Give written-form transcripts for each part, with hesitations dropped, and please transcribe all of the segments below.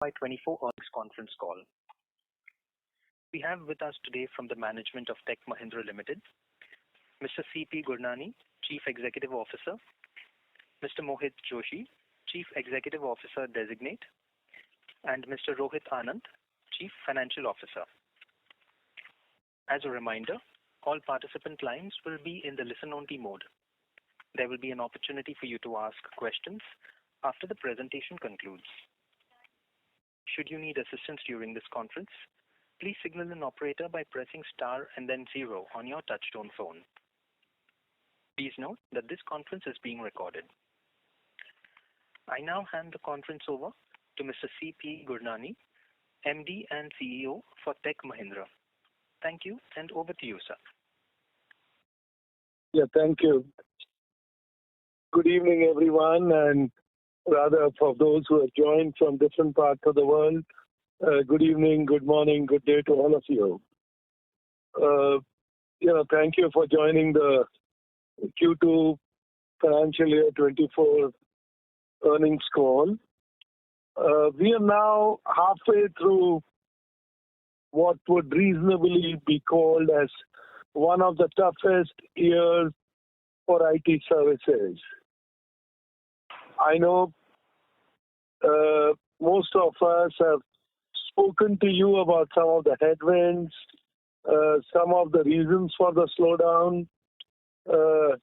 Q2FY24 earnings conference call. We have with us today from the management of Tech Mahindra Limited, Mr. C.P. Gurnani, Chief Executive Officer, Mr. Mohit Joshi, Chief Executive Officer Designate, and Mr. Rohit Anand, Chief Financial Officer. As a reminder, all participant lines will be in the listen-only mode. There will be an opportunity for you to ask questions after the presentation concludes. Should you need assistance during this conference, please signal an operator by pressing star and then 0 on your touchtone phone. Please note that this conference is being recorded. I now hand the conference over to Mr. C.P. Gurnani, MD and CEO for Tech Mahindra. Thank you, and over to you, sir. Yeah, thank you. Good evening, everyone, and rather for those who have joined from different parts of the world, good evening, good morning, good day to all of you. Thank you for joining the Q2 financial year 24 earnings call. We are now halfway through what would reasonably be called as one of the toughest years for IT services. I know most of us have spoken to you about some of the headwinds, some of the reasons for the slowdown. I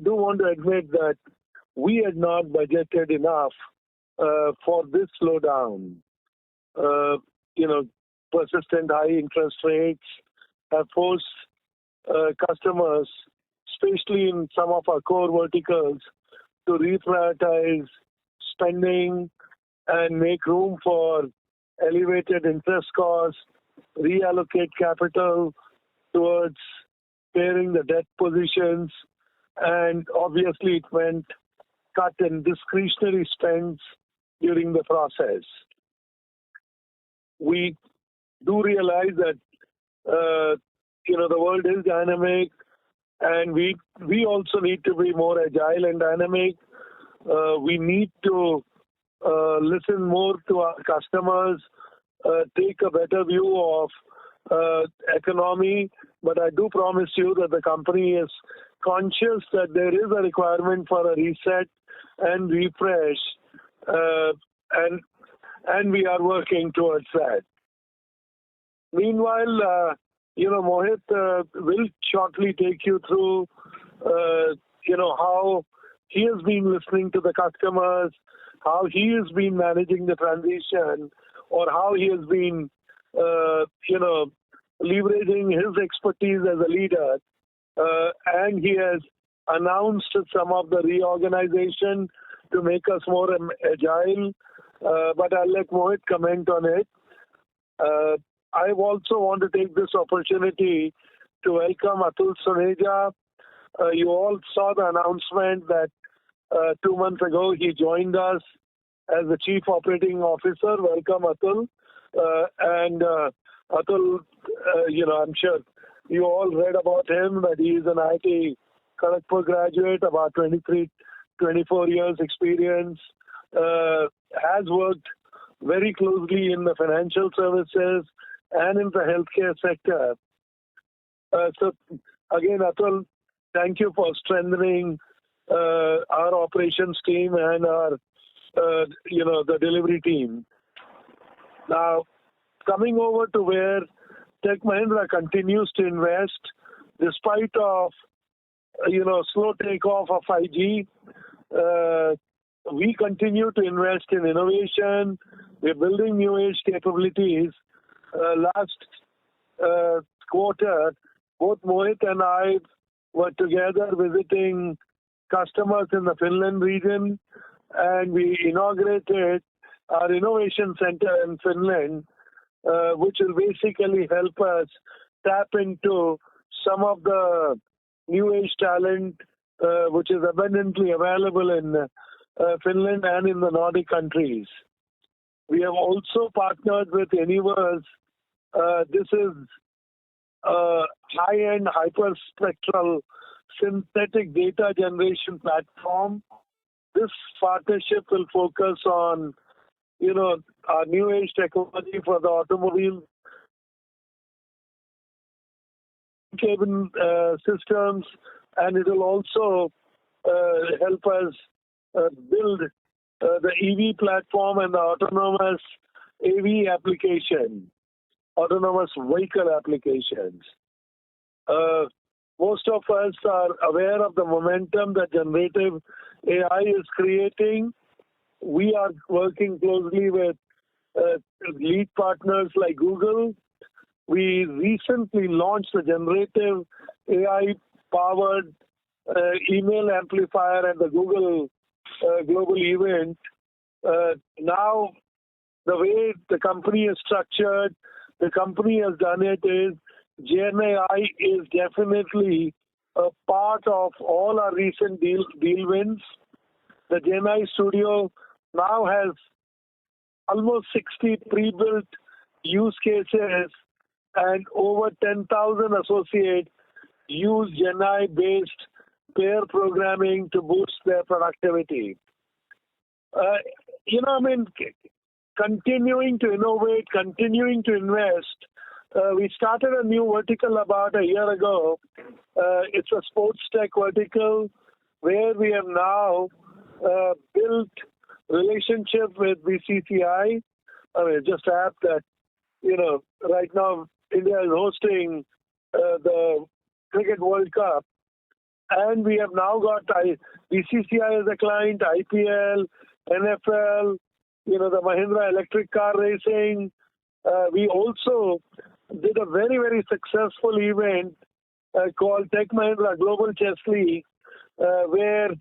do want to admit that we had not budgeted enough for this slowdown. Persistent high interest rates have forced customers, especially in some of our core verticals, to reprioritize spending and make room for elevated interest costs, reallocate capital towards paying the debt positions, and obviously it meant cut in discretionary spends during the process. We do realize that the world is dynamic, and we also need to be more agile and dynamic. We need to listen more to our customers, take a better view of economy. But I do promise you that the company is conscious that there is a requirement for a reset and refresh, and we are working towards that. Meanwhile, Mohit will shortly take you through, how he has been listening to the customers, how he has been managing the transition, or how he has been, leveraging his expertise as a leader. And he has announced some of the reorganization to make us more agile. But I'll let Mohit comment on it. I also want to take this opportunity to welcome Atul Soneja. You all saw the announcement that 2 months ago he joined us as the Chief Operating Officer. Welcome, Atul. Atul, I'm sure you all read about him, that he is an IT Kharagpur graduate, about 24 years experience, has worked very closely in the financial services and in the healthcare sector. So again, Atul, thank you for strengthening our operations team and our, the delivery team. Now, coming over to where Tech Mahindra continues to invest, despite of, slow takeoff of 5G, we continue to invest in innovation. We're building new age capabilities. Last quarter, both Mohit and I were together visiting customers in the Finland region, and we inaugurated our innovation center in Finland, which will basically help us tap into some of the new age talent which is abundantly available in Finland and in the Nordic countries. We have also partnered with Anyverse. This is a high-end hyperspectral synthetic data generation platform. This partnership will focus on our new age technology for the automobile cabin systems, and it will also help us build the EV platform and the autonomous AV application, autonomous vehicle applications. Most of us are aware of the momentum that generative AI is creating. We are working closely with lead partners like Google. We recently launched the generative AI-powered email amplifier at the Google global event. Now, the way the company is structured, the company has done it is GenAI is definitely a part of all our recent deal wins. The GenAI Studio now has almost 60 pre-built use cases, and over 10,000 associates use GenAI-based pair programming to boost their productivity. Continuing to innovate, continuing to invest. We started a new vertical about a year ago. It's a sports tech vertical where we have now built relationship with BCCI. Just a app that, right now India is hosting the Cricket World Cup. And we have now got BCCI as a client, IPL, NFL, the Mahindra electric car racing. We also did a very, very successful event called Tech Mahindra Global Chess League, where,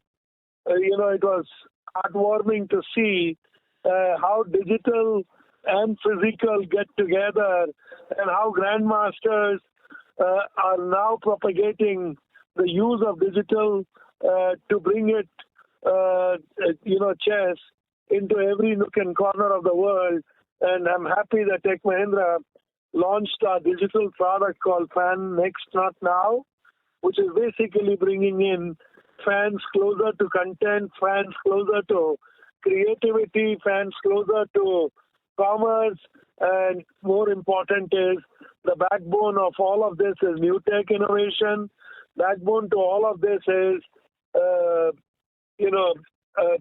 it was heartwarming to see how digital and physical get together and how grandmasters are now propagating the use of digital to bring it, chess into every nook and corner of the world. And I'm happy that Tech Mahindra launched a digital product called Fan Next Not Now, which is basically bringing in fans closer to content, fans closer to creativity, fans closer to commerce, and more important is the backbone of all of this is new tech innovation. Backbone to all of this is,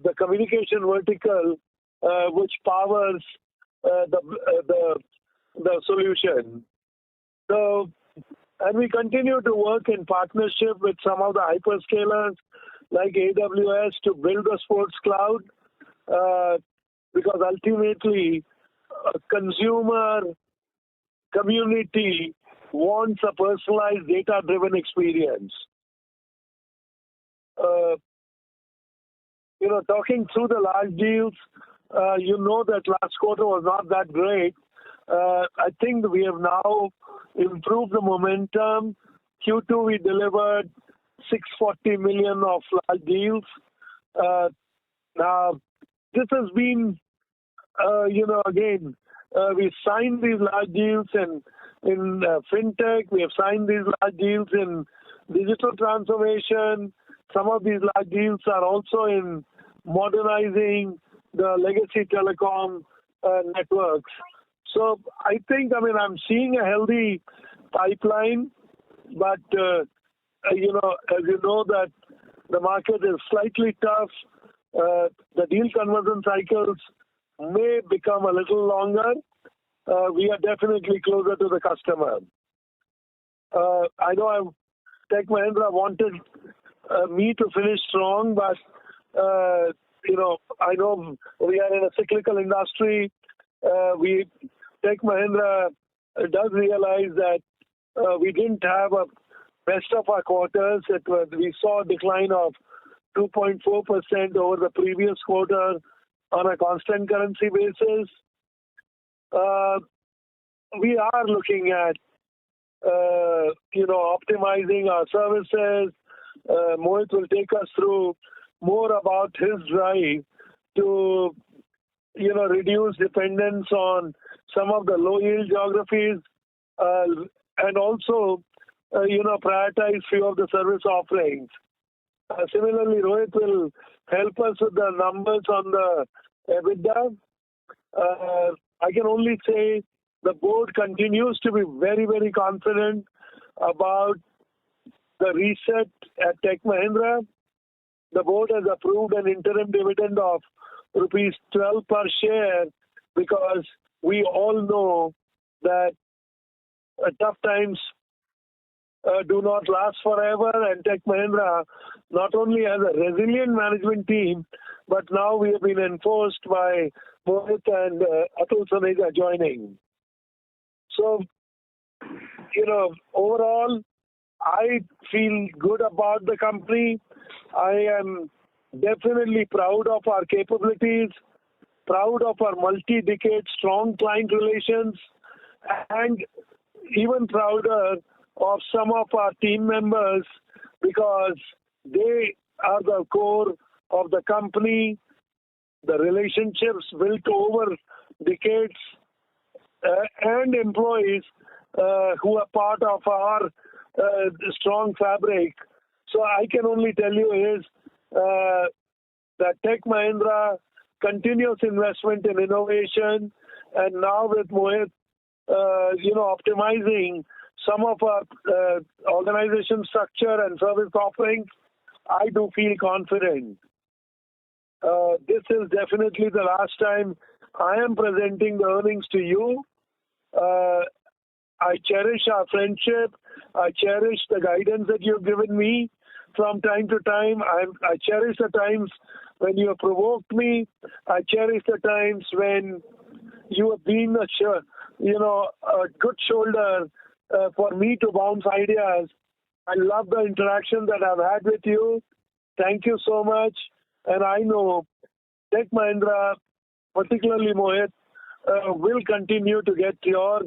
the communication vertical, which powers the solution. So, and we continue to work in partnership with some of the hyperscalers like AWS to build a sports cloud, because ultimately, a consumer community wants a personalized data-driven experience. Talking through the large deals, that last quarter was not that great. I think we have now improved the momentum. Q2, we delivered $640 million of large deals. Now, this has been, we signed these large deals in fintech. We have signed these large deals in digital transformation. Some of these large deals are also in modernizing the legacy telecom networks. So I think, I'm seeing a healthy pipeline, but, as you know that the market is slightly tough. The deal conversion cycles may become a little longer. We are definitely closer to the customer. I know Tech Mahindra wanted me to finish strong, but, I know we are in a cyclical industry. Tech Mahindra does realize that we didn't have a best of our quarters. We saw a decline of 2.4% over the previous quarter on a constant currency basis. We are looking at, optimizing our services. Mohit will take us through more about his drive to, reduce dependence on some of the low-yield geographies, and also, prioritize few of the service offerings. Similarly, Rohit will help us with the numbers on the EBITDA. I can only say the board continues to be very, very confident about the reset at Tech Mahindra. The board has approved an interim dividend of rupees 12 per share because we all know that tough times do not last forever, and Tech Mahindra not only has a resilient management team, but now we have been enforced by Mohit and Atul Soneja joining. So, overall, I feel good about the company. I am definitely proud of our capabilities, proud of our multi-decade strong client relations, and even prouder of some of our team members because they are the core of the company, the relationships built over decades, and employees who are part of our strong fabric. So I can only tell you is that Tech Mahindra continuous investment in innovation, and now with Mohit, optimizing some of our organization structure and service offerings, I do feel confident. This is definitely the last time I am presenting the earnings to you. I cherish our friendship. I cherish the guidance that you've given me from time to time. I cherish the times when you have provoked me. I cherish the times when you have been a good shoulder for me to bounce ideas. I love the interaction that I've had with you. Thank you so much. And I know Tech Mahindra, particularly Mohit, will continue to get your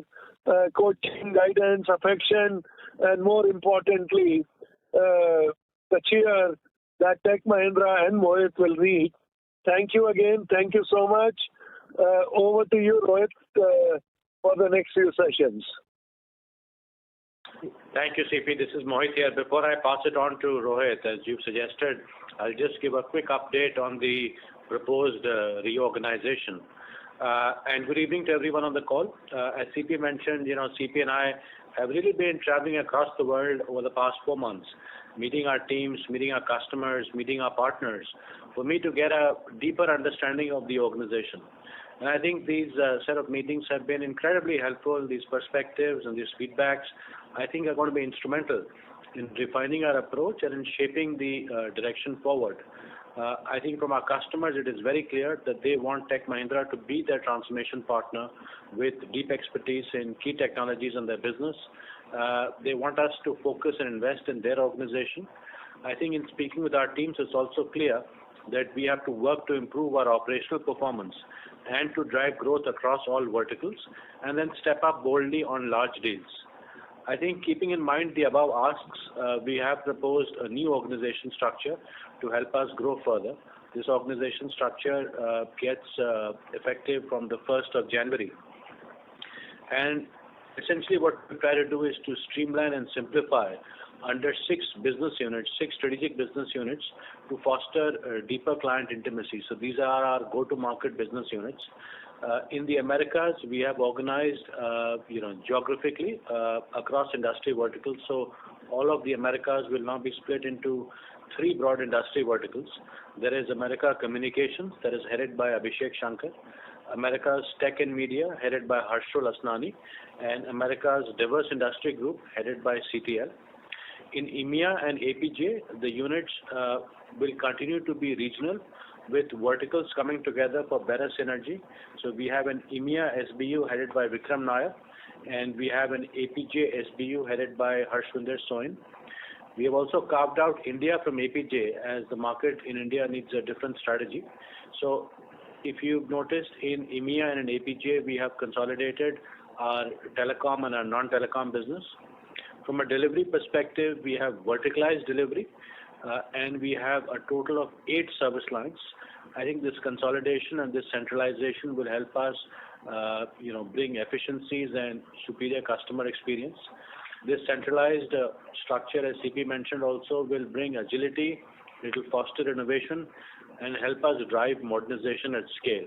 coaching, guidance, affection, and more importantly, the cheer that Tech Mahindra and Mohit will need. Thank you again. Thank you so much. Over to you, Rohit, for the next few sessions. Thank you, CP. This is Mohit here. Before I pass it on to Rohit, as you've suggested, I'll just give a quick update on the proposed reorganization. And good evening to everyone on the call. As CP mentioned, CP and I have really been traveling across the world over the past 4 months, meeting our teams, meeting our customers, meeting our partners, for me to get a deeper understanding of the organization. And I think these set of meetings have been incredibly helpful. These perspectives and these feedbacks, I think, are going to be instrumental in refining our approach and in shaping the direction forward. I think from our customers, it is very clear that they want Tech Mahindra to be their transformation partner with deep expertise in key technologies in their business. They want us to focus and invest in their organization. I think in speaking with our teams, it's also clear that we have to work to improve our operational performance and to drive growth across all verticals, and then step up boldly on large deals. I think keeping in mind the above asks, we have proposed a new organization structure to help us grow further. This organization structure gets effective from the 1st of January. And essentially what we try to do is to streamline and simplify under 6 business units, 6 strategic business units, to foster deeper client intimacy. So these are our go-to-market business units. In the Americas, we have organized, geographically across industry verticals. So all of the Americas will now be split into 3 broad industry verticals. There is America Communications, that is headed by Abhishek Shankar. America's Tech and Media, headed by Harshul Asnani. And America's Diverse Industry Group, headed by CTL. In EMEA and APJ, the units will continue to be regional, with verticals coming together for better synergy. So we have an EMEA SBU headed by Vikram Nair, and we have an APJ SBU headed by Harshwinder Soin. We have also carved out India from APJ, as the market in India needs a different strategy. So if you've noticed, in EMEA and in APJ, we have consolidated our telecom and our non-telecom business. From a delivery perspective, we have verticalized delivery, and we have a total of 8 service lines. I think this consolidation and this centralization will help us, bring efficiencies and superior customer experience. This centralized structure, as CP mentioned, also will bring agility, it will foster innovation, and help us drive modernization at scale.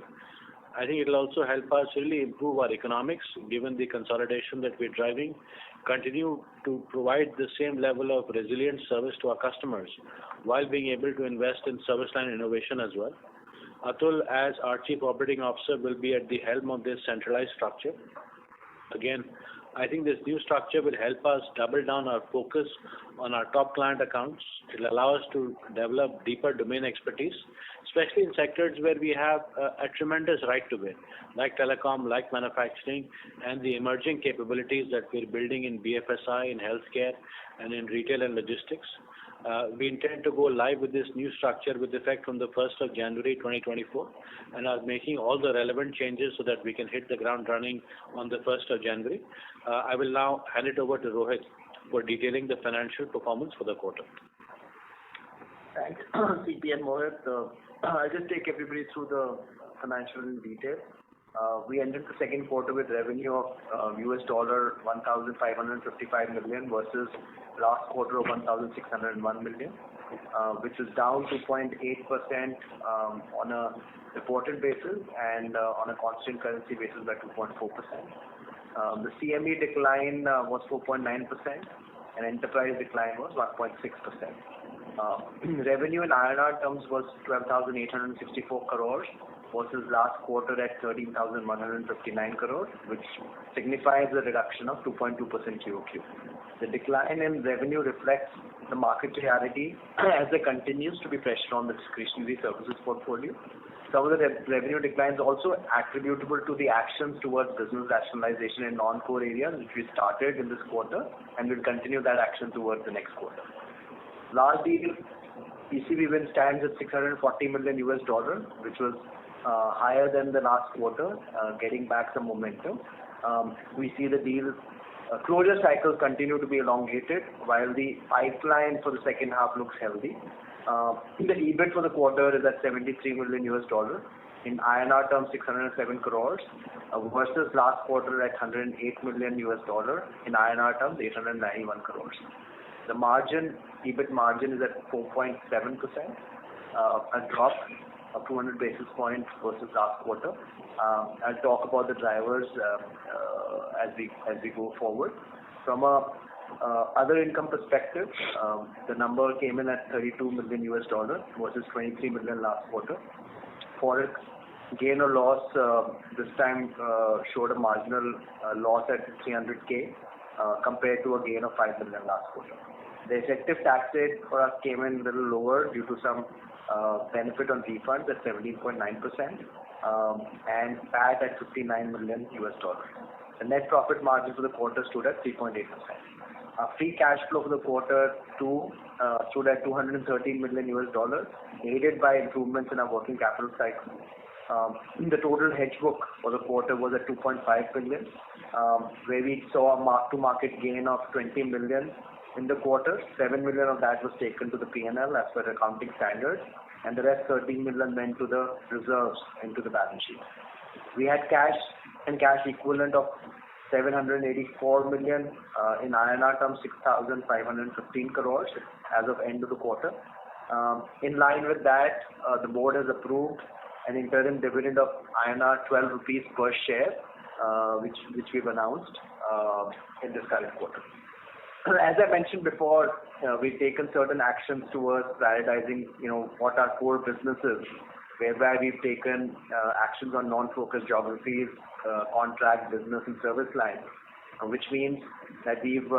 I think it will also help us really improve our economics, given the consolidation that we're driving, continue to provide the same level of resilient service to our customers while being able to invest in service line innovation as well. Atul, as our Chief Operating Officer, will be at the helm of this centralized structure. Again, I think this new structure will help us double down our focus on our top client accounts. It will allow us to develop deeper domain expertise, especially in sectors where we have a tremendous right to win, like telecom, like manufacturing, and the emerging capabilities that we're building in BFSI, in healthcare, and in retail and logistics. We intend to go live with this new structure with effect from the 1st of January 2024 and are making all the relevant changes so that we can hit the ground running on the 1st of January. I will now hand it over to Rohit for detailing the financial performance for the quarter. Thanks, CP and Mohit. I'll just take everybody through the financial in detail. We ended the second quarter with revenue of $1,555 million versus last quarter of $1,601 million, which is down 2.8% on a reported basis and on a constant currency basis by 2.4%. The CME decline was 4.9% and enterprise decline was 1.6%. Revenue in INR terms was 12,864 crores versus last quarter at 13,159 crores, which signifies a reduction of 2.2% QOQ. The decline in revenue reflects the market reality as there continues to be pressure on the discretionary services portfolio. Some of the revenue declines also attributable to the actions towards business rationalization in non-core areas, which we started in this quarter and will continue that action towards the next quarter. Large deal ECB win stands at $640 million, which was higher than the last quarter, getting back some momentum. We see the deal closure cycles continue to be elongated, while the pipeline for the second half looks healthy. The EBIT for the quarter is at $73 million, in INR terms 607 crores, versus last quarter at $108 million, in INR terms 891 crores. The EBIT margin is at 4.7%, a drop of 200 basis points versus last quarter. I'll talk about the drivers as we go forward. From a other income perspective, the number came in at $32 million versus $23 million last quarter. Forex gain or loss this time showed a marginal loss at 300K compared to a gain of $5 million last quarter. The effective tax rate for us came in a little lower due to some benefit on refunds at 17.9% and PAT at $59 million. The net profit margin for the quarter stood at 3.8%. Our free cash flow for the quarter stood at $213 million, aided by improvements in our working capital cycle. The total hedge book for the quarter was at $2.5 billion, where we saw a mark-to-market gain of $20 million in the quarter. $7 million of that was taken to the P&L as per accounting standards, and the rest $13 million went to the reserves into the balance sheet. We had cash and cash equivalent of $784 million, in INR terms 6,515 crores as of end of the quarter. In line with that, the board has approved an interim dividend of INR 12 rupees per share, which we've announced in this current quarter. As I mentioned before, we've taken certain actions towards prioritizing, what our core business is, whereby we've taken actions on non-focused geographies, contract business and service lines, which means that we've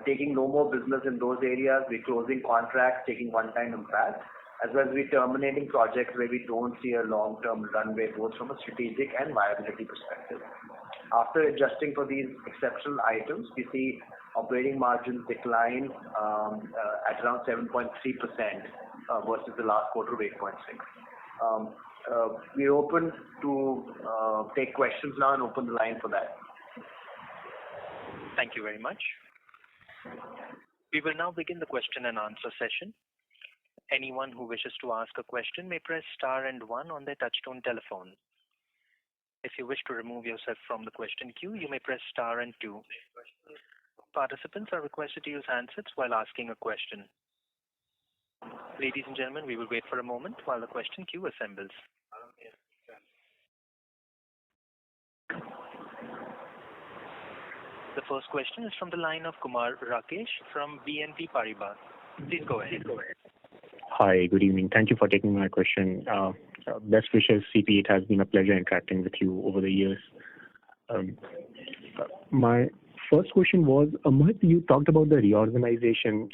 taking no more business in those areas. We're closing contracts, taking one-time impact, as well as we're terminating projects where we don't see a long-term runway, both from a strategic and viability perspective. After adjusting for these exceptional items, we see operating margins decline at around 7.3% versus the last quarter of 8.6%. We're open to take questions now and open the line for that. Thank you very much. We will now begin the question and answer session. Anyone who wishes to ask a question may press star and one on their touchtone telephone. If you wish to remove yourself from the question queue, you may press star and two. Participants are requested to use handsets while asking a question. Ladies and gentlemen, we will wait for a moment while the question queue assembles. The first question is from the line of Kumar Rakesh from BNP Paribas. Please go ahead. Hi, good evening. Thank you for taking my question. Best wishes, CP. It has been a pleasure interacting with you over the years. My first question was, Mohit, you talked about the reorganization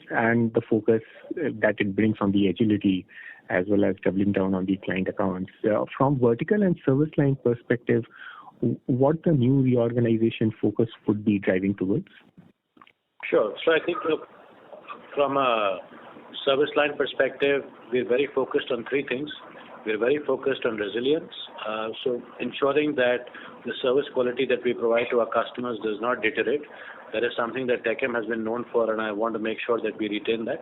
and the focus that it brings on the agility as well as doubling down on the client accounts. From vertical and service line perspective, what the new reorganization focus would be driving towards? Sure. So I think from a service line perspective, we're very focused on three things. We're very focused on resilience, so ensuring that the service quality that we provide to our customers does not deteriorate. That is something that TechM has been known for, and I want to make sure that we retain that.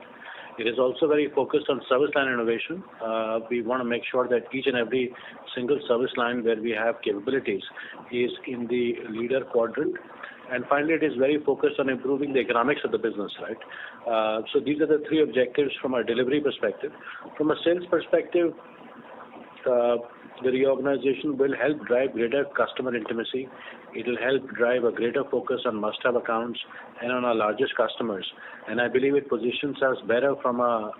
It is also very focused on service line innovation. We want to make sure that each and every single service line where we have capabilities is in the leader quadrant. And finally, it is very focused on improving the economics of the business, right? So these are the three objectives from a delivery perspective. From a sales perspective, the reorganization will help drive greater customer intimacy. It will help drive a greater focus on must-have accounts and on our largest customers. And I believe it positions us better from a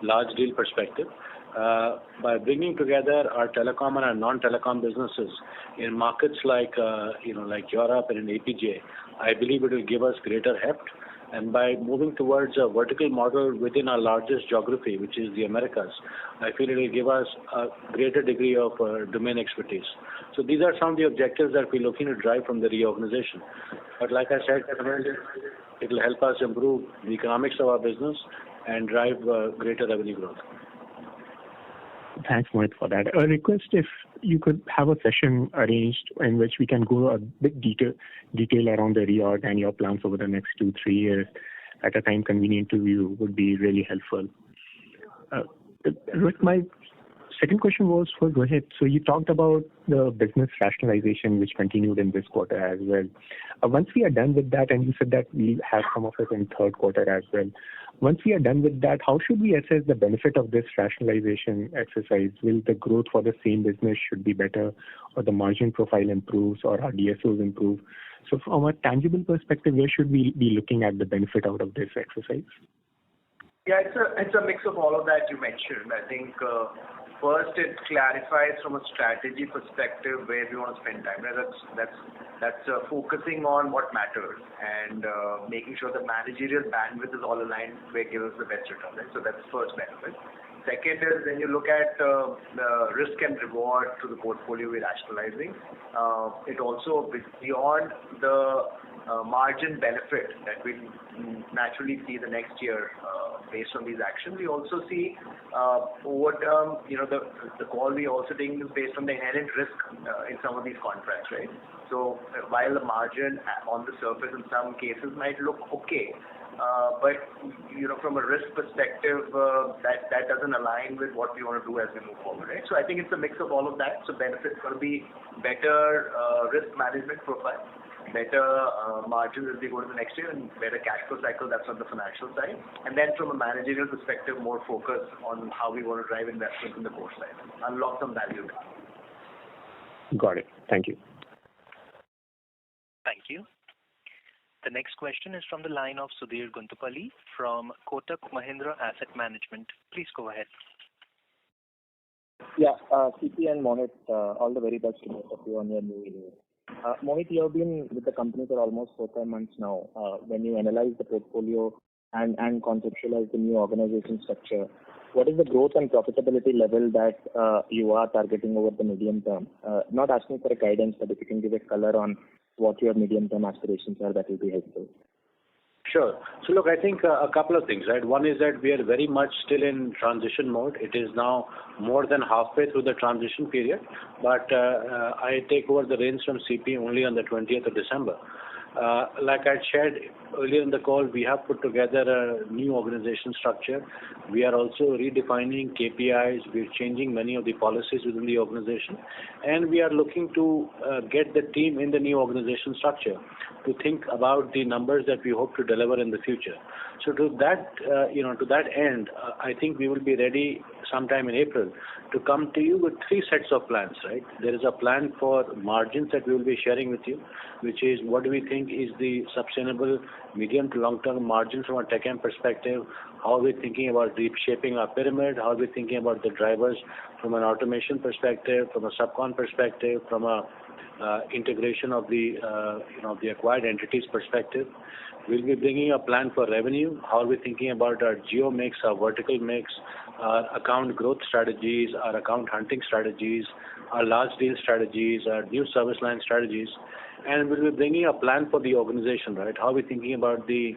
large deal perspective. By bringing together our telecom and our non-telecom businesses in markets like Europe and in APJ, I believe it will give us greater heft. And by moving towards a vertical model within our largest geography, which is the Americas, I feel it will give us a greater degree of domain expertise. So these are some of the objectives that we're looking to drive from the reorganization. But like I said, it will help us improve the economics of our business and drive greater revenue growth. Thanks, Mohit, for that. A request if you could have a session arranged in which we can go a bit detail around the reorg and your plans over the next 2-3 years at a time convenient to you would be really helpful. Rohit, my second question was for Rohit. So you talked about the business rationalization which continued in this quarter as well. Once we are done with that, and you said that we'll have some of it in third quarter as well. Once we are done with that, how should we assess the benefit of this rationalization exercise? Will the growth for the same business should be better, or the margin profile improves, or our DSOs improve? So from a tangible perspective, where should we be looking at the benefit out of this exercise? Yeah, it's a mix of all of that you mentioned. I think first it clarifies from a strategy perspective where we want to spend time. That's focusing on what matters and making sure the managerial bandwidth is all aligned where it gives us the best return. Right? So that's the first benefit. Second is when you look at the risk and reward to the portfolio we're rationalizing, it also beyond the margin benefit that we naturally see the next year based on these actions. We also see over term, the call we also taking is based on the inherent risk in some of these contracts, right? So while the margin on the surface in some cases might look okay, but from a risk perspective, that doesn't align with what we want to do as we move forward, right? So I think it's a mix of all of that. So benefits going to be better risk management profile, better margins as we go to the next year, and better cash flow cycle. That's on the financial side. And then from a managerial perspective, more focus on how we want to drive investments in the core side, unlock some value. Got it. Thank you. Thank you. The next question is from the line of Sudhir Guntupalli from Kotak Mahindra Asset Management. Please go ahead. Yeah, CP and Mohit, all the very best to both of you on your new year. Mohit, you have been with the company for almost 4-5 months now. When you analyze the portfolio and conceptualize the new organization structure, what is the growth and profitability level that you are targeting over the medium term? Not asking for a guidance, but if you can give a color on what your medium-term aspirations are, that will be helpful. Sure. So look, I think a couple of things, right? One is that we are very much still in transition mode. It is now more than halfway through the transition period, but I take over the reins from CP only on the 20th of December. Like I shared earlier in the call, we have put together a new organization structure. We are also redefining KPIs. We're changing many of the policies within the organization, and we are looking to get the team in the new organization structure to think about the numbers that we hope to deliver in the future. So to that, to that end, I think we will be ready sometime in April to come to you with 3 sets of plans, right? There is a plan for margins that we will be sharing with you, which is what do we think is the sustainable medium to long-term margins from a TechM perspective, how are we thinking about reshaping our pyramid, how are we thinking about the drivers from an automation perspective, from a subcon perspective, from a integration of the acquired entities perspective. We'll be bringing a plan for revenue. How are we thinking about our geo mix, our vertical mix, our account growth strategies, our account hunting strategies, our large deal strategies, our new service line strategies, and we'll be bringing a plan for the organization, right? How are we thinking about the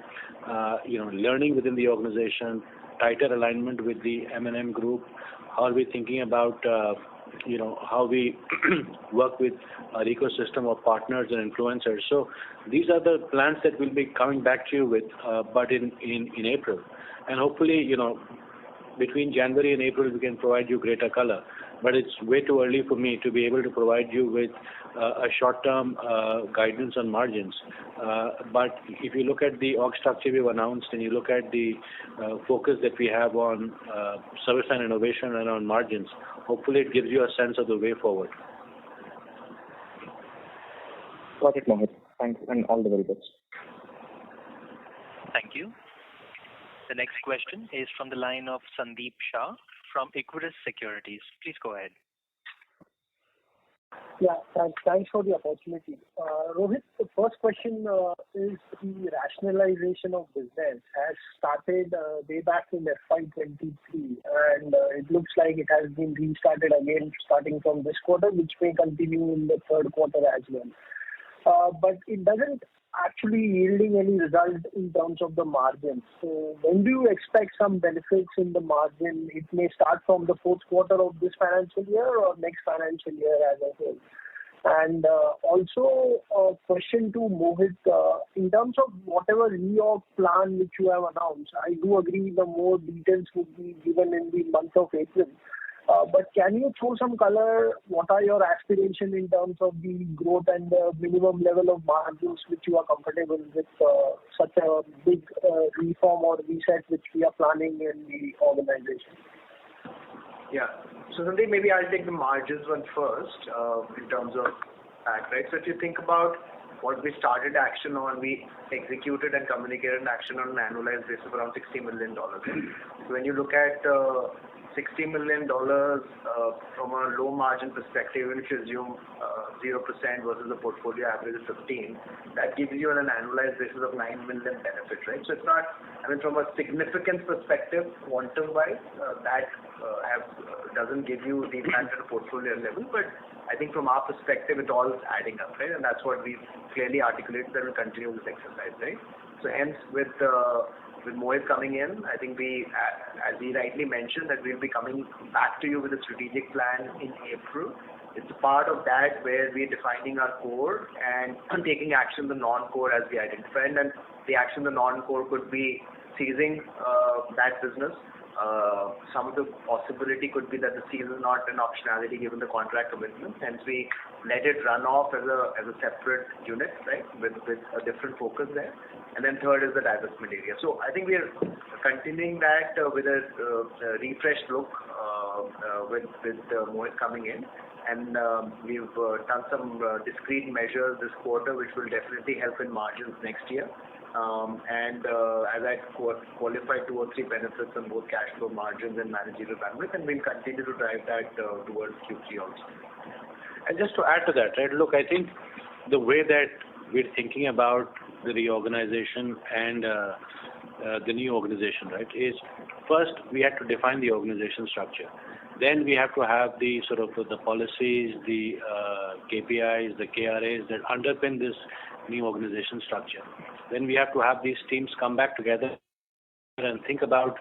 learning within the organization, tighter alignment with the M&M group? How are we thinking about how we work with our ecosystem of partners and influencers? So these are the plans that we'll be coming back to you with, but in April. And hopefully, between January and April, we can provide you greater color. But it's way too early for me to be able to provide you with a short-term guidance on margins. But if you look at the org structure we've announced and you look at the focus that we have on service and innovation and on margins, hopefully it gives you a sense of the way forward. Got it, Mohit. Thanks, and all the very best. Thank you. The next question is from the line of Sandeep Shah from Equirus Securities. Please go ahead. Yeah, thanks for the opportunity. Rohit, the first question is the rationalization of business has started way back in FY23, and it looks like it has been restarted again starting from this quarter, which may continue in the third quarter as well. But it doesn't actually yielding any result in terms of the margin. So when do you expect some benefits in the margin? It may start from the fourth quarter of this financial year or next financial year as a whole. And also a question to Mohit, in terms of whatever reorg plan which you have announced, I do agree the more details would be given in the month of April. But can you throw some color? What are your aspirations in terms of the growth and the minimum level of margins which you are comfortable with such a big reform or reset which we are planning in the organization? Yeah. So Sandeep, maybe I'll take the margins one first in terms of that, right? So if you think about what we started action on, we executed and communicated an action on an annualized basis of around $60 million. So when you look at $60 million from a low margin perspective, if you assume 0% versus the portfolio average of 15, that gives you on an annualized basis of 9 million benefit, right? So it's not, from a significance perspective, quantum-wise, that doesn't give you the impact at a portfolio level, but I think from our perspective, it all is adding up, right? And that's what we've clearly articulated that we'll continue this exercise, right? So hence, with Mohit coming in, I think as he rightly mentioned, that we'll be coming back to you with a strategic plan in April. It's a part of that where we're defining our core and taking action the non-core as we identified. And the action the non-core could be ceasing that business. Some of the possibility could be that the cease is not an optionality given the contract commitments. Hence, we let it run off as a separate unit, right, with a different focus there. And then third is the divestment area. So I think we are continuing that with a refreshed look with Mohit coming in. And we've done some discrete measures this quarter which will definitely help in margins next year. And as I qualified 2 or 3 benefits on both cash flow margins and managerial bandwidth, and we'll continue to drive that towards Q3 also. And just to add to that, right, look, I think the way that we're thinking about the reorganization and the new organization, right, is first we had to define the organization structure. Then we have to have the sort of the policies, the KPIs, the KRAs that underpin this new organization structure. Then we have to have these teams come back together and think about,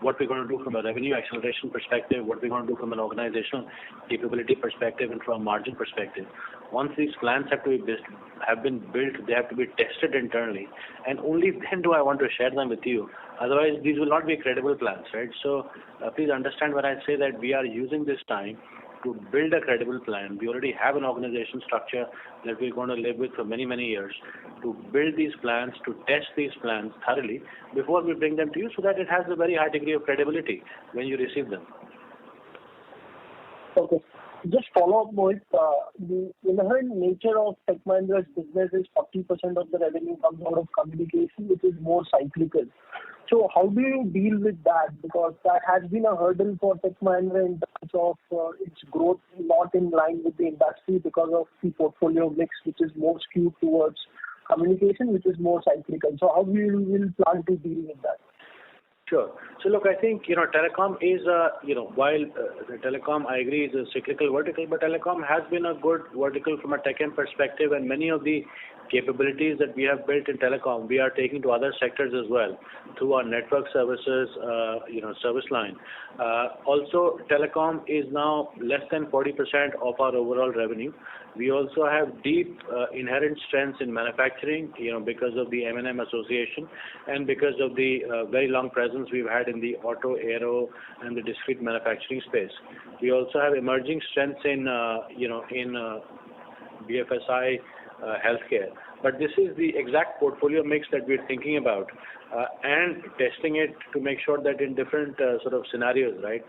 what we're going to do from a revenue acceleration perspective, what we're going to do from an organizational capability perspective, and from a margin perspective. Once these plans have been built, they have to be tested internally, and only then do I want to share them with you. Otherwise, these will not be credible plans, right? So please understand when I say that we are using this time to build a credible plan. We already have an organization structure that we're going to live with for many, many years, to build these plans, to test these plans thoroughly before we bring them to you, so that it has a very high degree of credibility when you receive them. Okay. Just follow up, Mohit. The inherent nature of Tech Mahindra's business is 40% of the revenue comes out of communication, which is more cyclical. So how do you deal with that? Because that has been a hurdle for Tech Mahindra in terms of its growth not in line with the industry because of the portfolio mix, which is more skewed towards communication, which is more cyclical. So how will plan to deal with that? Sure. So look, I think, telecom is while the telecom, I agree, is a cyclical vertical, but telecom has been a good vertical from a tech end perspective, and many of the capabilities that we have built in telecom, we are taking to other sectors as well through our network services, service line. Also, telecom is now less than 40% of our overall revenue. We also have deep inherent strengths in manufacturing, because of the M&M association and because of the very long presence we've had in the auto, aero, and the discrete manufacturing space. We also have emerging strengths in BFSI, healthcare. But this is the exact portfolio mix that we're thinking about and testing it to make sure that in different sort of scenarios, right,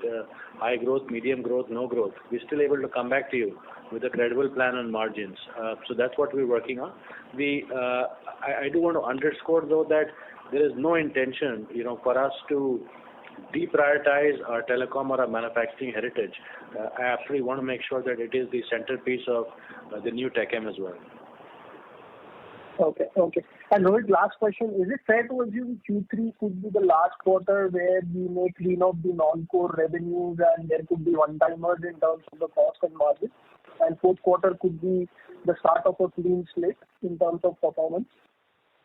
high growth, medium growth, no growth, we're still able to come back to you with a credible plan on margins. So that's what we're working on. I do want to underscore, though, that there is no intention, for us to deprioritize our telecom or our manufacturing heritage. I absolutely want to make sure that it is the centerpiece of the new TechM as well. Okay. And Rohit, last question. Is it fair to assume Q3 could be the last quarter where we may clean up the non-core revenues and there could be one-timers in terms of the cost and margin? And fourth quarter could be the start of a clean slate in terms of performance?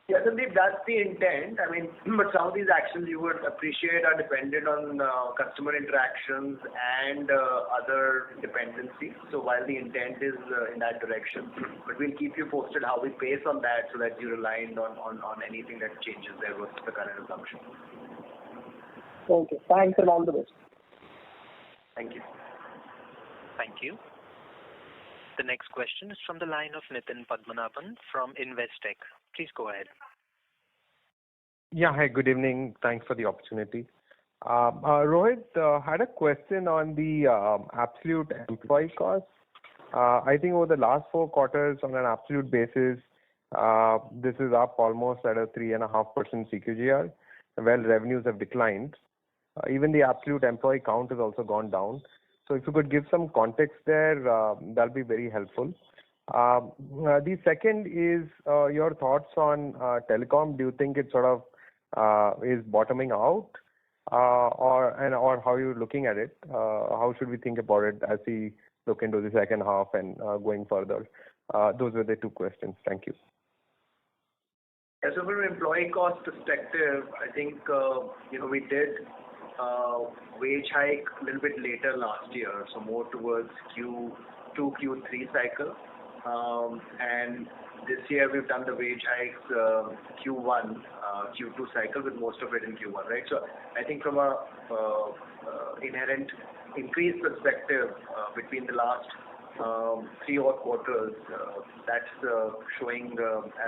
Yes, Sandeep, that's the intent. But some of these actions you would appreciate are dependent on customer interactions and other dependencies. So while the intent is in that direction, but we'll keep you posted how we pace on that so that you're aligned on anything that changes there versus the current assumption. Okay, thanks and all the best. Thank you. Thank you. The next question is from the line of Nitin Padmanabhan from Investec. Please go ahead. Yeah, hi, good evening. Thanks for the opportunity. Rohit, had a question on the absolute employee cost. I think over the last 4 quarters on an absolute basis, this is up almost at a 3.5% CQGR, while revenues have declined. Even the absolute employee count has also gone down. So if you could give some context there, that'll be very helpful. The second is your thoughts on telecom. Do you think it sort of is bottoming out, or how you're looking at it? How should we think about it as we look into the second half and going further? Those were the 2 questions. Thank you. Yeah, so from an employee cost perspective, I think we did wage hike a little bit later last year, so more towards Q2, Q3 cycle. And this year we've done the wage hikes Q1, Q2 cycle with most of it in Q1, right? So I think from a inherent increase perspective between the last 3 odd quarters, that's showing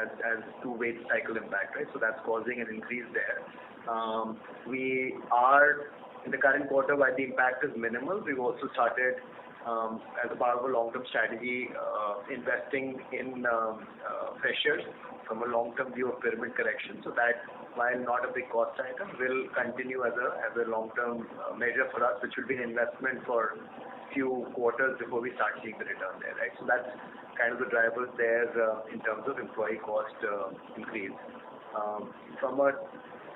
as 2 wage cycle impact, right? So that's causing an increase there. We are in the current quarter, while the impact is minimal, we've also started as a part of a long-term strategy investing in freshers from a long-term view of pyramid correction. So that, while not a big cost item, will continue as a long-term measure for us, which will be an investment for few quarters before we start seeing the return there, right? So that's kind of the drivers there in terms of employee cost increase. From a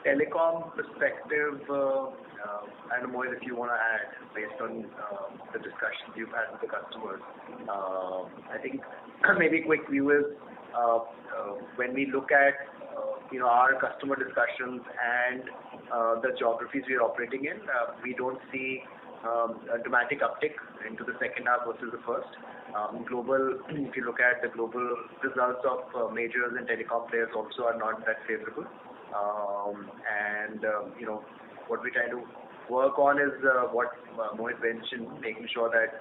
telecom perspective, I don't know, Mohit, if you want to add based on the discussions you've had with the customers. I think maybe quick view is when we look at our customer discussions and the geographies we are operating in, we don't see a dramatic uptick into the second half versus the first. If you look at the global results of majors and telecom players also are not that favorable. What we try to work on is what Mohit mentioned, making sure that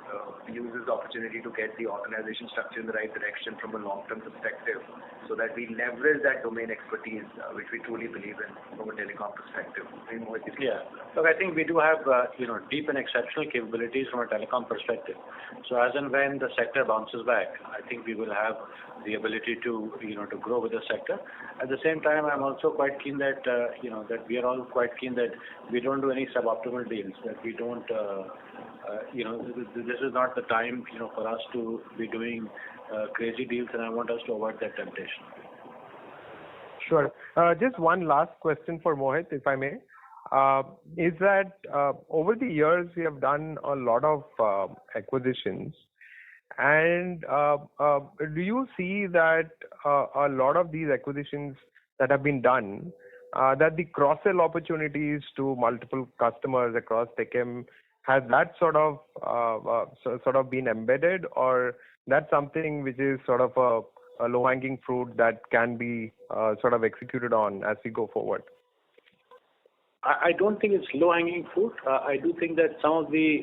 we use this opportunity to get the organization structure in the right direction from a long-term perspective, so that we leverage that domain expertise, which we truly believe in from a telecom perspective. Mohit, yeah. Look, I think we do have deep and exceptional capabilities from a telecom perspective. So as and when the sector bounces back, I think we will have the ability to to grow with the sector. At the same time, I'm also quite keen that that we are all quite keen that we don't do any suboptimal deals. That we don't this is not the time for us to be doing crazy deals, and I want us to avoid that temptation. Sure. Just one last question for Mohit, if I may. Is that over the years we have done a lot of acquisitions, and do you see that a lot of these acquisitions that have been done, that the cross-sell opportunities to multiple customers across TechM, has that sort of been embedded, or that's something which is sort of a low-hanging fruit that can be sort of executed on as we go forward? I don't think it's low-hanging fruit. I do think that some of the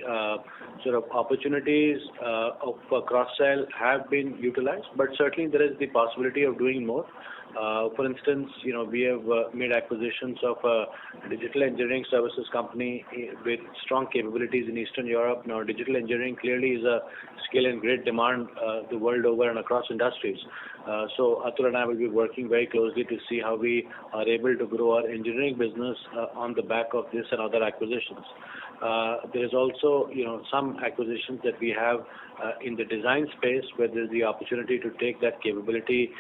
sort of opportunities of cross-sell have been utilized, but certainly there is the possibility of doing more. For instance, we have made acquisitions of a digital engineering services company with strong capabilities in Eastern Europe. Now, digital engineering clearly is a skill in great demand the world over and across industries. So Atul and I will be working very closely to see how we are able to grow our engineering business on the back of this and other acquisitions. There is also, some acquisitions that we have in the design space where there is the opportunity to take that capability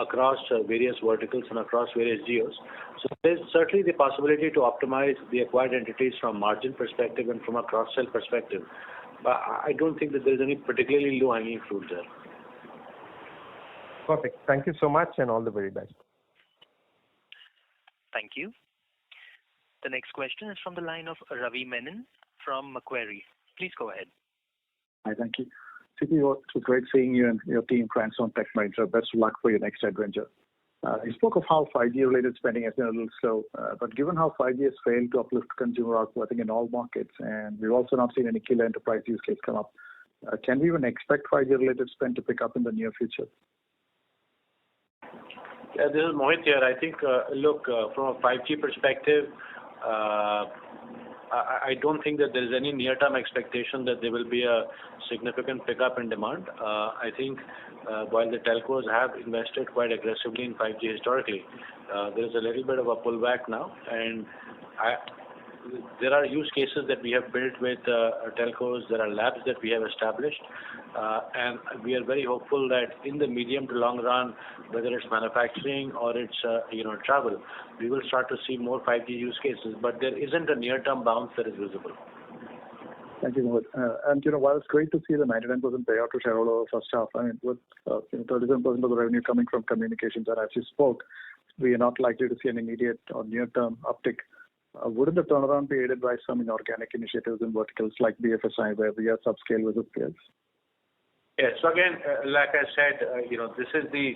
across various verticals and across various geos. So there's certainly the possibility to optimize the acquired entities from margin perspective and from a cross-sell perspective. But I don't think that there is any particularly low-hanging fruit there. Perfect. Thank you so much, and all the very best. Thank you. The next question is from the line of Ravi Menon from Macquarie. Please go ahead. Hi, thank you. CP, it was great seeing you and your team transform Tech Mahindra. Best of luck for your next adventure. You spoke of how 5G-related spending has been a little slow, but given how 5G has failed to uplift consumer output, I think in all markets, and we've also not seen any killer enterprise use case come up, can we even expect 5G-related spend to pick up in the near future? Yeah, this is Mohit here. I think, from a 5G perspective, I don't think that there is any near-term expectation that there will be a significant pickup in demand. I think while the telcos have invested quite aggressively in 5G historically, there is a little bit of a pullback now, and there are use cases that we have built with telcos. There are labs that we have established, and we are very hopeful that in the medium to long run, whether it's manufacturing or it's travel, we will start to see more 5G use cases. But there isn't a near-term bounce that is visible. Thank you, Mohit. And while it's great to see the 99% payout to shareholder first half, I mean, with 37% of the revenue coming from communications, and as you spoke, we are not likely to see an immediate or near-term uptick. Wouldn't the turnaround be aided by some inorganic initiatives in verticals like BFSI, where we are subscale versus peers? Yes. So again, like I said, this is the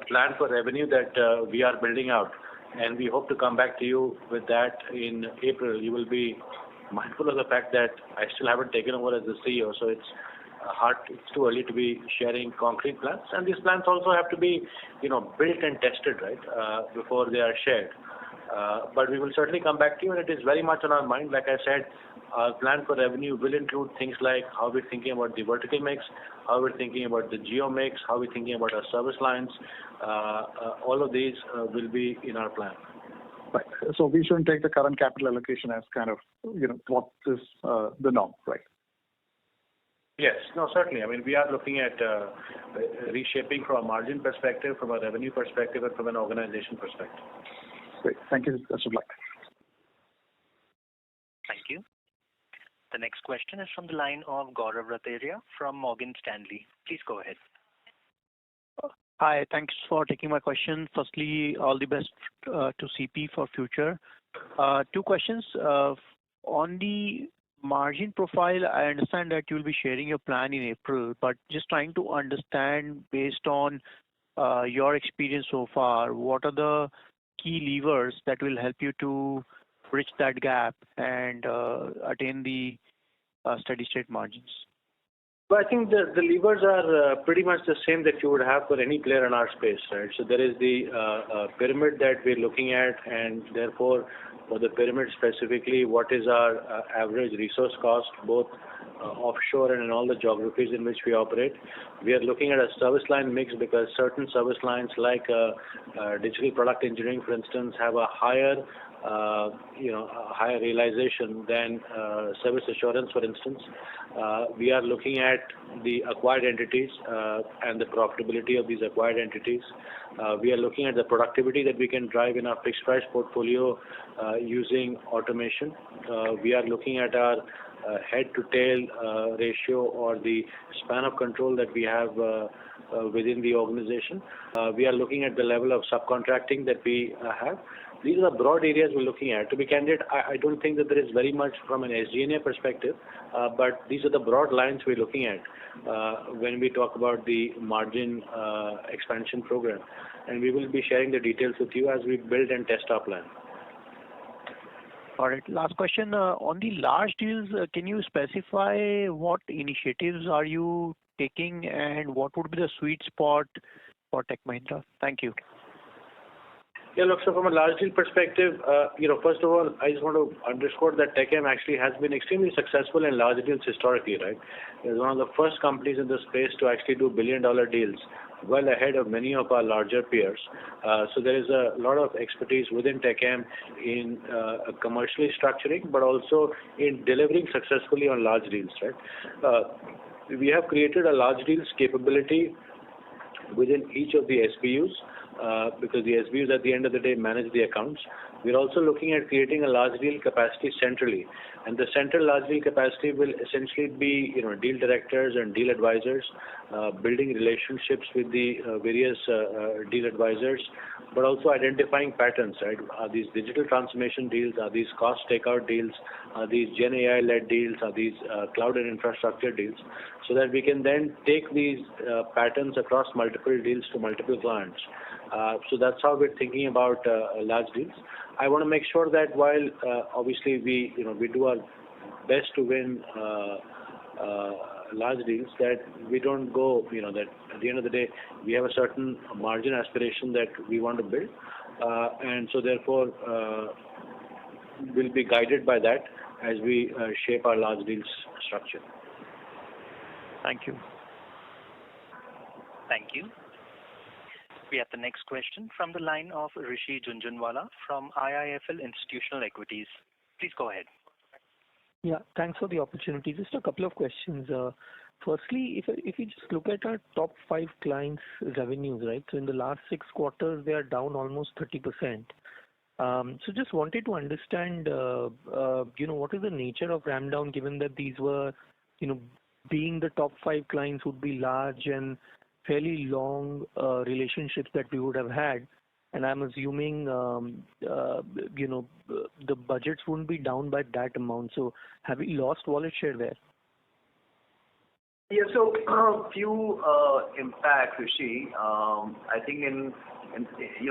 plan for revenue that we are building out, and we hope to come back to you with that in April. You will be mindful of the fact that I still haven't taken over as the CEO, so it's too early to be sharing concrete plans. And these plans also have to be, built and tested, right, before they are shared. But we will certainly come back to you, and it is very much on our mind. Like I said, our plan for revenue will include things like how we're thinking about the vertical mix, how we're thinking about the geo mix, how we're thinking about our service lines. All of these will be in our plan. Right. So we shouldn't take the current capital allocation as kind of, what is the norm, right? Yes. No, certainly. I mean, we are looking at reshaping from a margin perspective, from a revenue perspective, and from an organization perspective. Great. Thank you. Best of luck. Thank you. The next question is from the line of Gaurav Rateria from Morgan Stanley. Please go ahead. Hi, thanks for taking my question. Firstly, all the best to CP for future. Two questions. On the margin profile, I understand that you'll be sharing your plan in April, but just trying to understand based on your experience so far, what are the key levers that will help you to bridge that gap and attain the steady state margins? Well, I think the levers are pretty much the same that you would have for any player in our space, right? So there is the pyramid that we're looking at, and therefore, for the pyramid specifically, what is our average resource cost, both offshore and in all the geographies in which we operate. We are looking at a service line mix because certain service lines like digital product engineering, for instance, have a higher a higher realization than service assurance, for instance. We are looking at the acquired entities and the profitability of these acquired entities. We are looking at the productivity that we can drive in our fixed price portfolio using automation. We are looking at our head to tail ratio or the span of control that we have within the organization. We are looking at the level of subcontracting that we have. These are the broad areas we're looking at. To be candid, I don't think that there is very much from an SG&A perspective, but these are the broad lines we're looking at when we talk about the margin expansion program. And we will be sharing the details with you as we build and test our plan. All right. Last question. On the large deals, can you specify what initiatives are you taking and what would be the sweet spot for Tech Mahindra? Thank you. Yeah, look, so from a large deal perspective, first of all, I just want to underscore that TechM actually has been extremely successful in large deals historically, right? It's one of the first companies in the space to actually do billion-dollar deals, well ahead of many of our larger peers. So there is a lot of expertise within TechM in commercially structuring, but also in delivering successfully on large deals, right? We have created a large deals capability within each of the SBUs. Because the SBUs at the end of the day manage the accounts. We're also looking at creating a large deal capacity centrally. And the central large deal capacity will essentially be, deal directors and deal advisors, building relationships with the various deal advisors, but also identifying patterns, right? Are these digital transformation deals? Are these cost takeout deals? Are these Gen AI-led deals? Are these cloud and infrastructure deals? So that we can then take these patterns across multiple deals to multiple clients. So that's how we're thinking about large deals. I want to make sure that while obviously we do our best to win large deals, that we don't go, that at the end of the day, we have a certain margin aspiration that we want to build. And so therefore, we'll be guided by that as we shape our large deals structure. Thank you. Thank you. We have the next question from the line of Rishi Jhunjhunwala from IIFL Institutional Equities. Please go ahead. Yeah, thanks for the opportunity. Just a couple of questions. Firstly, if you just look at our top 5 clients' revenues, right? So in the last 6 quarters, they are down almost 30%. So just wanted to understand, what is the nature of ramp down, given that these were, being the top 5 clients would be large and fairly long relationships that we would have had, and I'm assuming the budgets wouldn't be down by that amount. So have we lost wallet share there? Yeah, so few impacts, Rishi. I think in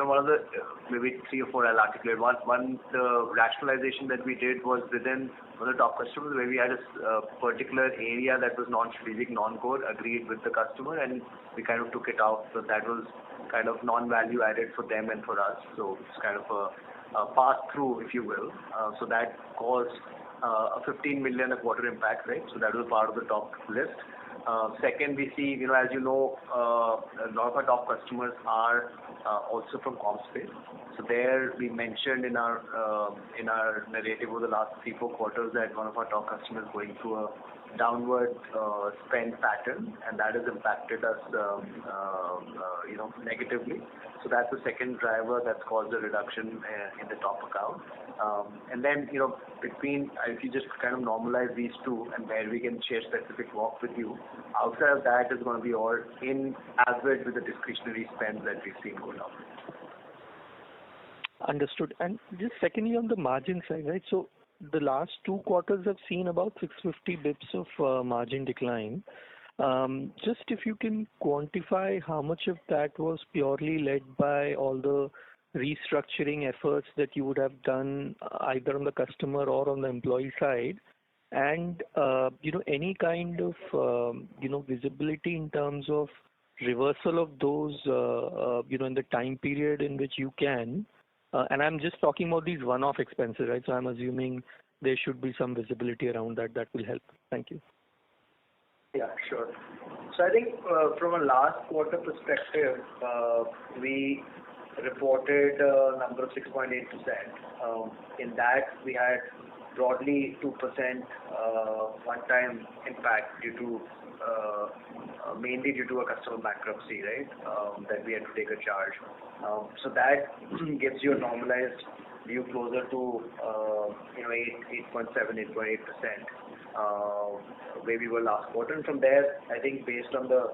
one of the maybe 3 or 4 I'll articulate. One, the rationalization that we did was within one of the top customers where we had a particular area that was non-strategic, non-core, agreed with the customer, and we kind of took it out. So that was kind of non-value added for them and for us. So it's kind of a pass-through, if you will. So that caused a 15 million a quarter impact, right? So that was part of the top list. Second, we see, as you know, a lot of our top customers are also from comp space. So there we mentioned in our narrative over the last 3-4 quarters that one of our top customers going through a downward spend pattern, and that has impacted us, negatively. So that's the second driver that's caused a reduction in the top account. And then, between, if you just kind of normalize these two, and where we can share specific walk with you, outside of that is going to be all in average with the discretionary spend that we've seen go down. Understood. And just secondly, on the margin side, right? So the last 2 quarters have seen about 650 bips of margin decline. Just if you can quantify how much of that was purely led by all the restructuring efforts that you would have done either on the customer or on the employee side, and any kind of visibility in terms of reversal of those in the time period in which you can. And I'm just talking about these one-off expenses, right? So I'm assuming there should be some visibility around that. That will help. Thank you. Yeah, sure. So I think from a last quarter perspective, we reported a number of 6.8%. In that, we had broadly 2% one-time impact due to mainly due to a customer bankruptcy, right? That we had to take a charge. So that gives you a normalized view closer to 8.7, 8.8%, where we were last quarter. And from there, I think based on the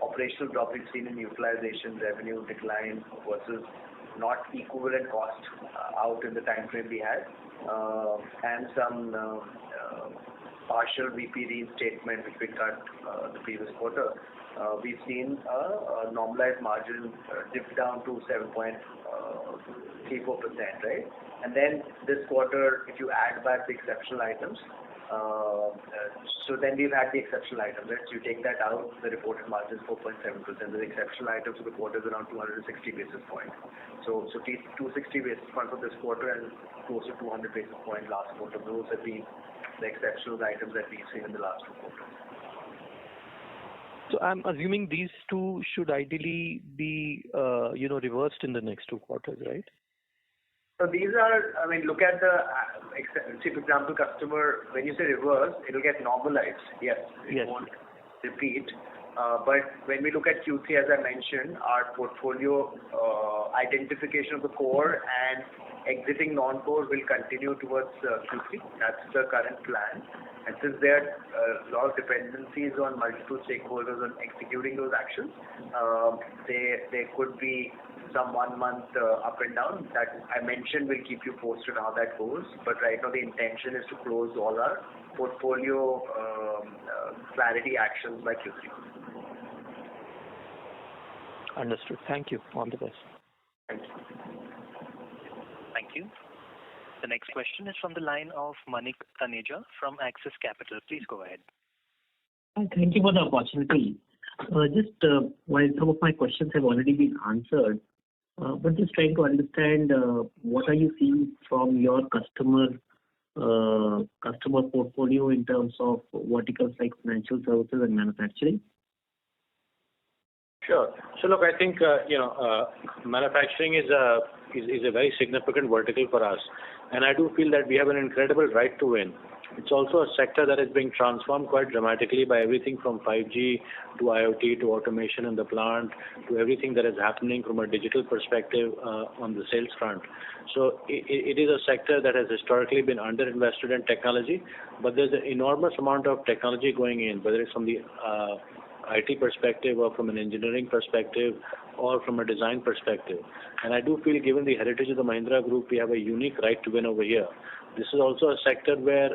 operational drop we've seen in utilization, revenue decline versus not equivalent cost out in the time frame we had, and some partial VP reinstatement which we cut the previous quarter, we've seen a normalized margin dip down to 7.34%, right? And then this quarter, if you add back the exceptional items, so then we've had the exceptional items, right? So you take that out, the reported margin is 4.7%. The exceptional items of the quarter is around 260 basis points. So 260 basis points for this quarter and close to 200 basis points last quarter. Those have been the exceptional items that we've seen in the last 2 quarters. So I'm assuming these two should ideally be, reversed in the next 2 quarters, right? So these are, look at the, say for example, customer, when you say reverse, it will get normalized. Yes. It won't repeat. But when we look at Q3, as I mentioned, our portfolio identification of the core and exiting non-core will continue towards Q3. That's the current plan. And since there are a lot of dependencies on multiple stakeholders on executing those actions, there could be some 1 month up and down that I mentioned. Will keep you posted on how that goes. But right now the intention is to close all our portfolio clarity actions by Q3. Understood. Thank you. All the best. Thank you. Thank you. The next question is from the line of Manik Taneja from Axis Capital. Please go ahead. Thank you for the opportunity. While some of my questions have already been answered, but just trying to understand what are you seeing from your customer portfolio in terms of verticals like financial services and manufacturing? Sure. So look, I think manufacturing is a very significant vertical for us, and I do feel that we have an incredible right to win. It's also a sector that is being transformed quite dramatically by everything from 5G to IoT to automation in the plant to everything that is happening from a digital perspective on the sales front. So it is a sector that has historically been underinvested in technology, but there's an enormous amount of technology going in, whether it's from the IT perspective or from an engineering perspective or from a design perspective. And I do feel, given the heritage of the Mahindra Group, we have a unique right to win over here. This is also a sector where,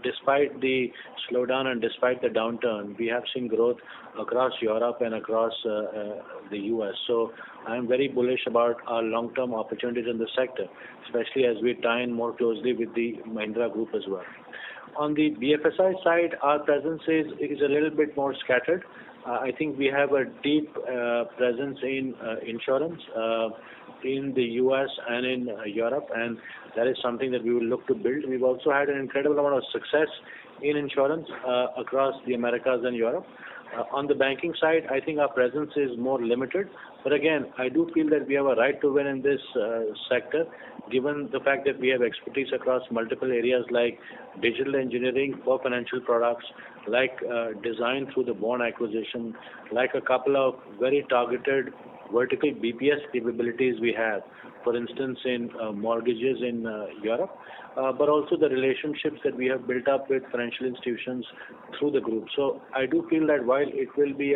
despite the slowdown and despite the downturn, we have seen growth across Europe and across the US. So I am very bullish about our long-term opportunities in this sector, especially as we tie in more closely with the Mahindra Group as well. On the BFSI side, our presence is a little bit more scattered. I think we have a deep presence in insurance in the US and in Europe, and that is something that we will look to build. We've also had an incredible amount of success in insurance across the Americas and Europe. On the banking side, I think our presence is more limited. But again, I do feel that we have a right to win in this sector, given the fact that we have expertise across multiple areas like digital engineering for financial products, like design through the bond acquisition, like a couple of very targeted vertical BPS capabilities we have, for instance, in mortgages in Europe, but also the relationships that we have built up with financial institutions through the group. So I do feel that while it will be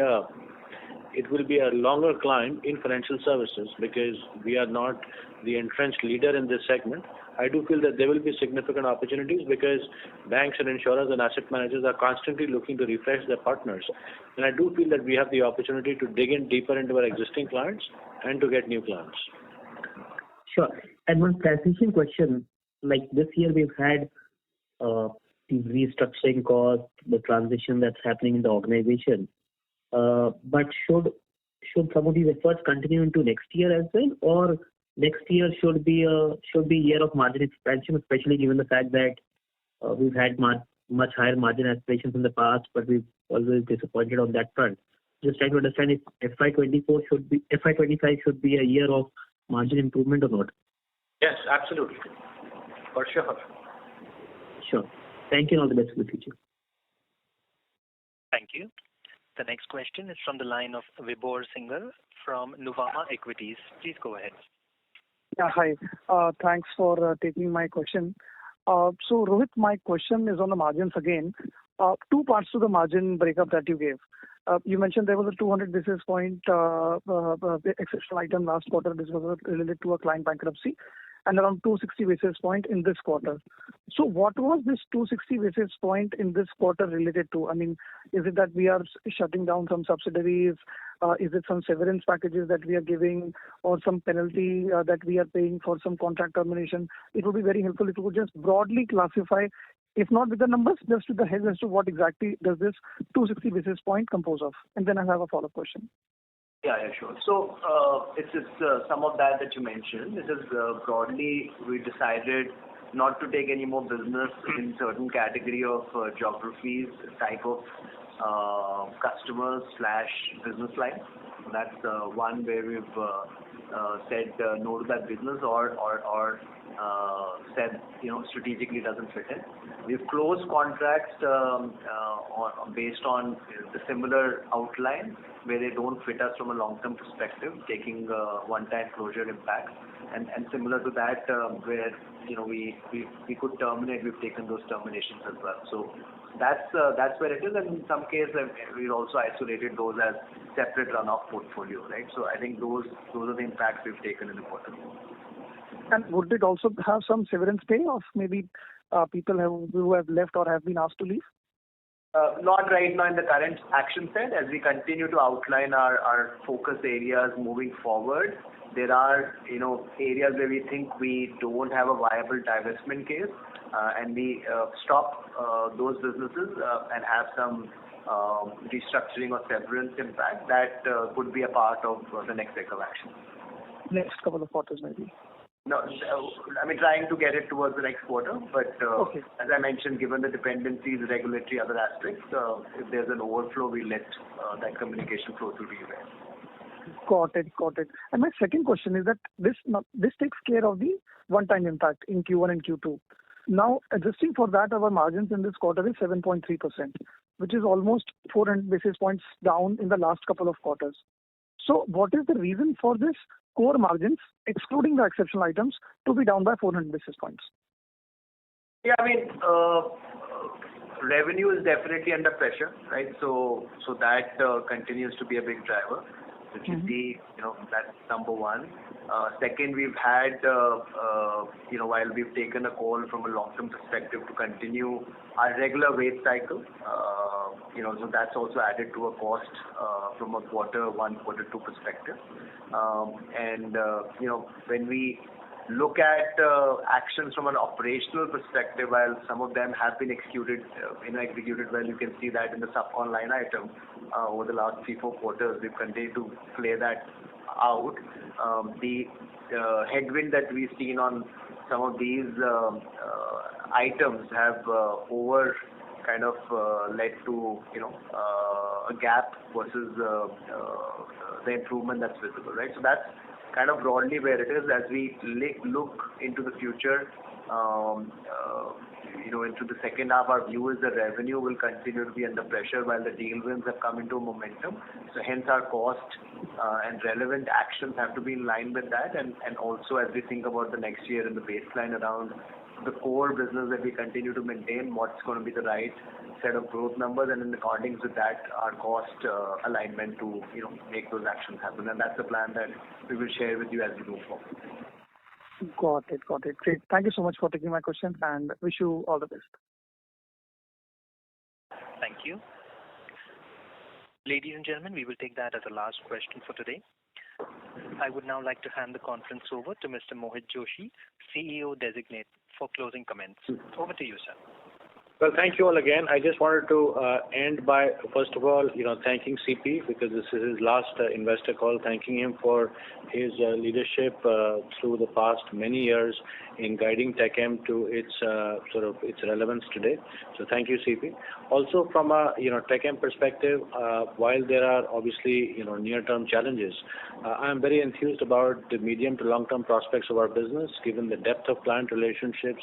a longer climb in financial services because we are not the entrenched leader in this segment, I do feel that there will be significant opportunities because banks and insurers and asset managers are constantly looking to refresh their partners. And I do feel that we have the opportunity to dig in deeper into our existing clients and to get new clients. Sure. And one transition question, like this year we've had the restructuring cost, the transition that's happening in the organization. But should some of these efforts continue into next year as well, or next year should be a year of margin expansion, especially given the fact that we've had much higher margin aspirations in the past, but we've always disappointed on that front. Just trying to understand if FY25 should be a year of margin improvement or not. Yes, absolutely, for sure. Sure. Thank you and all the best for the future. Thank you. The next question is from the line of Vibhor Singhal from Nuvama Equities. Please go ahead. Yeah, hi. Thanks for taking my question. So, Rohit, my question is on the margins again. Two parts to the margin breakup that you gave. You mentioned there was a 200 basis point exceptional item last quarter. This was related to a client bankruptcy, and around 260 basis point in this quarter. So what was this 260 basis point in this quarter related to? I mean, is it that we are shutting down some subsidiaries? Is it some severance packages that we are giving or some penalty that we are paying for some contract termination? It would be very helpful if you could just broadly classify, if not with the numbers, just with the heads as to what exactly does this 260 basis point compose of? And then I have a follow-up question. Yeah, sure. So it's some of that you mentioned. It is broadly we decided not to take any more business in certain category of geographies, type of customers / business line. That's one where we've said no to that business or said strategically doesn't fit in. We've closed contracts based on the similar outline where they don't fit us from a long-term perspective, taking one-time closure impact. And similar to that, where we could terminate, we've taken those terminations as well. So that's where it is. And in some cases, we've also isolated those as separate runoff portfolio, right? So I think those are the impacts we've taken in the quarter. And would it also have some severance pay of maybe people who have left or have been asked to leave? Not right now in the current action set. As we continue to outline our focus areas moving forward, there are areas where we think we don't have a viable divestment case, and we stop those businesses and have some restructuring or severance impact that could be a part of the next cycle of action. Next couple of quarters maybe. No, I mean trying to get it towards the next quarter, but okay. As I mentioned, given the dependencies, regulatory, other aspects, if there's an overflow, we let that communication flow through to you guys. Got it. And my second question is that this takes care of the one-time impact in Q1 and Q2. Now, adjusting for that, our margins in this quarter is 7.3%, which is almost 400 basis points down in the last couple of quarters. So what is the reason for this core margins, excluding the exceptional items, to be down by 400 basis points? Yeah, I mean, revenue is definitely under pressure, right? So that continues to be a big driver. Which you see, that's number one. Second, we've had, while we've taken a call from a long-term perspective to continue our regular wage cycle, so that's also added to a cost from a quarter one, quarter two perspective. When we look at actions from an operational perspective, while some of them have been executed well, you can see that in the sub-con line item over the last 3-4 quarters, we've continued to play that out. The headwind that we've seen on some of these items have kind of led to a gap versus the improvement that's visible, right? So that's kind of broadly where it is. As we look into the future, into the second half, our view is the revenue will continue to be under pressure while the deal wins have come into momentum. So hence our cost and relevant actions have to be in line with that. And also as we think about the next year and the baseline around the core business that we continue to maintain, what's going to be the right set of growth numbers, and in accordance with that, our cost alignment to make those actions happen. And that's the plan that we will share with you as we move forward. Got it. Great. Thank you so much for taking my question and wish you all the best. Thank you. Ladies and gentlemen, we will take that as the last question for today. I would now like to hand the conference over to Mr. Mohit Joshi, CEO Designate, for closing comments. Over to you, sir. Well, thank you all again. I just wanted to end by, first of all, thanking CP, because this is his last investor call, thanking him for his leadership through the past many years in guiding TechM to its relevance today. So thank you, CP. Also from a TechM perspective, while there are obviously near-term challenges, I am very enthused about the medium to long-term prospects of our business, given the depth of client relationships,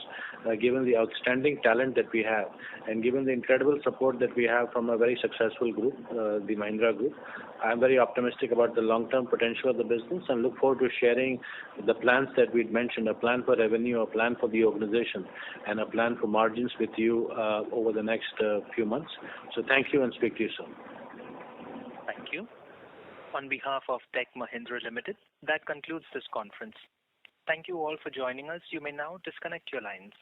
given the outstanding talent that we have, and given the incredible support that we have from a very successful group, the Mahindra Group. I am very optimistic about the long-term potential of the business and look forward to sharing the plans that we'd mentioned, a plan for revenue, a plan for the organization, and a plan for margins with you over the next few months. So thank you and speak to you soon. Thank you. On behalf of Tech Mahindra Limited, that concludes this conference. Thank you all for joining us. You may now disconnect your lines.